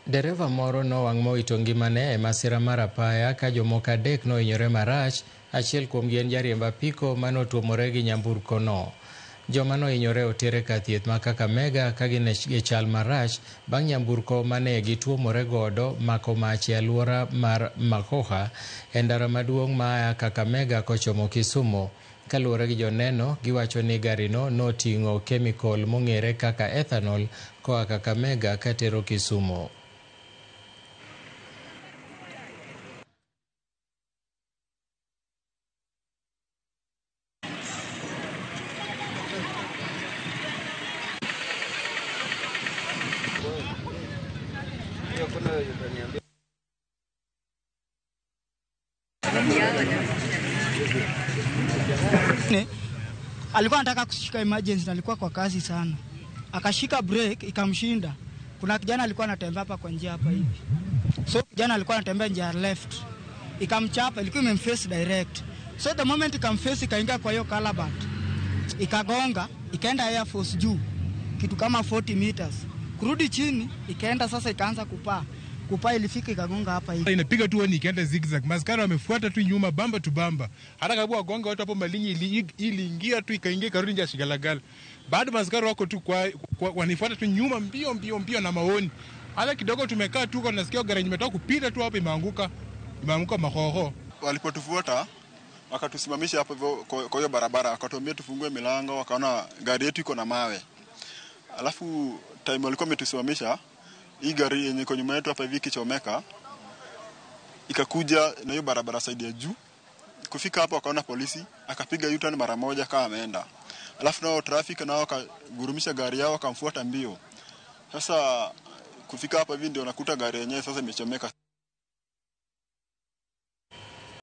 Dereva moro nowang' mowito ngimane e masira mar apaya ka jomoko adek nohinyore marach, achiel kuomgi en jariemb apiko manotuomore gi nyamburko no. Joma nohinyore otere ka thieth ma Kakamega ka gin e chal marach bang' nyamburko mane gituomore godo mako mach e alwora mar Makoha e ndara maduong' ma Kakamega kochomo Kisumu. Kaluwore gi joneno, giwacho ni garino noting'o kemikol mong'ere kaka ethanol koa Kakamega katero Kisumu. Alikuwa anataka kushika emergency na alikuwa kwa kasi sana. Akashika break ikamshinda. Kuna kijana alikuwa anatembea hapa kwa njia hapa hivi. So kijana alikuwa anatembea njia left. Ikamchapa, ilikuwa imemface direct. So the moment ikamface ikaingia kwa hiyo calabat. Ikagonga, ikaenda Air Force juu. Kitu kama 40 meters. Kurudi chini, ikaenda sasa ikaanza kupaa. Kupaa ilifika ikagonga hapa hivi. Inapiga tu ikaenda zigzag. Maskari wamefuata tu nyuma bamba tu bamba. Hata karibu wagonga watu hapo Malinyi iliingia tu ikaingia karudi nje Shigalagala. Bado maskari wako tu wanifuata tu nyuma mbio na maoni. Hata kidogo tumekaa tu kwa nasikia gari imetoka kupita tu hapo imeanguka mahoho. Walipotufuata wakatusimamisha hapo kwa hiyo barabara, wakatuambia tufungue milango, wakaona gari yetu iko na mawe. Alafu time walikuwa wametusimamisha, hii gari yenye iko nyuma yetu hapa hivi kichomeka ikakuja na hiyo barabara side ya juu. Kufika hapo wakaona polisi, akapiga U-turn mara moja kama ameenda. Alafu nao traffic nao wakagurumisha gari yao wakamfuata mbio. Sasa kufika hapa hivi ndio nakuta gari yenyewe sasa imechomeka.